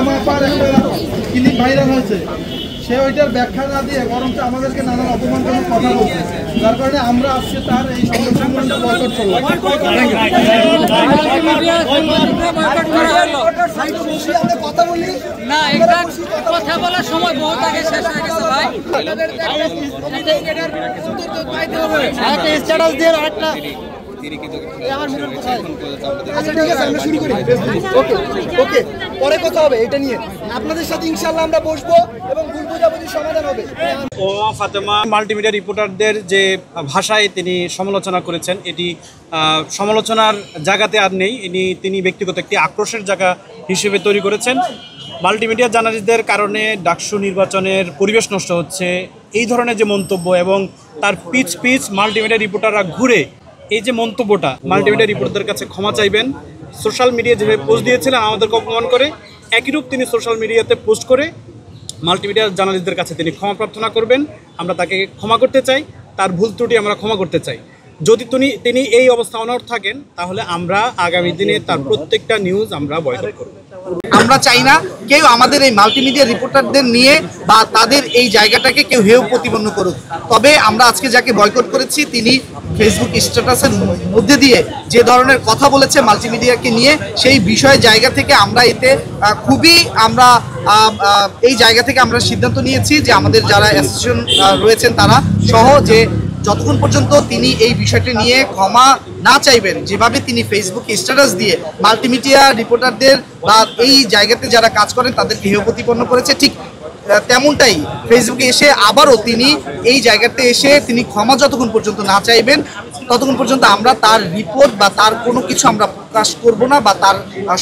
উমামা আপার একটা clip viral হয়েছে, সে ওইটার ব্যাখ্যা না দিয়ে বরঞ্চ আমাদেরকে নানান অপমানজনক কথা বলছে, যার কারণে আমরা আজকে তার এই সংবাদ সম্মেলনটা বয়কট করলাম। কথা বলি না, এটা কথা বলার সময় বহুত আগে শেষ হয়ে গেছে ভাই। একটা স্ট্যাটাস দিয়ে আরেকটা পরে কথা হবে এটা নিয়ে, আপনাদের সাথে ইনশাআল্লাহ আমরা বসবো এবং ভুল বোঝাবুঝির সমাধান হবে। উমামা ফাতেমা মাল্টিমিডিয়া রিপোর্টারদের যে ভাষায় তিনি সমালোচনা করেছেন, এটি সমালোচনার জায়গাতে আর নেই, তিনি ব্যক্তিগত একটি আক্রোশের জায়গা হিসেবে তৈরি করেছেন। মাল্টিমিডিয়া জার্নালিস্টদের কারণে ডাকসু নির্বাচনের পরিবেশ নষ্ট হচ্ছে, এই ধরনের যে মন্তব্য এবং তার পিচ মাল্টিমিডিয়া রিপোর্টাররা ঘুরে এই যে মন্তব্যটা, মাল্টিমিডিয়া রিপোর্টারদের কাছে ক্ষমা চাইবেন। সোশ্যাল মিডিয়া যেভাবে পোস্ট দিয়েছিলেন আমাদেরকে অপমান করে, একইরূপ তিনি সোশ্যাল মিডিয়াতে পোস্ট করে মাল্টিমিডিয়া জার্নালিস্টদের কাছে তিনি ক্ষমা প্রার্থনা করবেন। আমরা তাকে ক্ষমা করতে চাই, তার ভুল ত্রুটি আমরা ক্ষমা করতে চাই। যদি তিনি এই অবস্থা অনড় থাকেন তাহলে আমরা আগামী দিনে তার প্রত্যেকটা নিউজ আমরা বয়কট করব। আমরা চাই না কেউ আমাদের এই মাল্টিমিডিয়া রিপোর্টারদের নিয়ে বা তাদের এই জায়গাটাকে কেউ হেয় প্রতিপন্ন করুক। তবে আমরা আজকে যাকে বয়কট করেছি তিনি ফেসবুক স্ট্যাটাসের মধ্যে দিয়ে যে ধরনের কথা বলেছে মাল্টিমিডিয়াকে নিয়ে, সেই বিষয়ের জায়গা থেকে আমরা এতে খুবই এই জায়গা থেকে আমরা সিদ্ধান্ত নিয়েছি যে আমাদের যারা অ্যাসোসিয়েশন রয়েছেন তারা সহ, যে যতক্ষণ পর্যন্ত তিনি এই বিষয়টি নিয়ে ক্ষমা না চাইবেন, যেভাবে তিনি ফেসবুকে স্ট্যাটাস দিয়ে মাল্টিমিডিয়া রিপোর্টারদের বা এই জায়গাতে যারা কাজ করেন তাদেরকে হেয় প্রতিপন্ন করেছে, ঠিক তেমনটাই ফেসবুকে এসে আবারও তিনি এই জায়গাতে এসে তিনি ক্ষমা যতক্ষণ পর্যন্ত না চাইবেন ততক্ষণ পর্যন্ত আমরা তার রিপোর্ট বা তার কোনো কিছু আমরা প্রকাশ করব না বা তার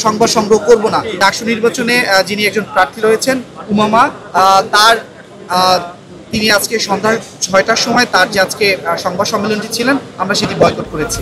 সংবাদ সংগ্রহ করব না। ডাকসু নির্বাচনে যিনি একজন প্রার্থী রয়েছেন উমামা, তিনি আজকে সন্ধ্যা ৬টার সময় তার যে আজকে সংবাদ সম্মেলনটি ছিলেন আমরা সেটি বয়কট করেছি।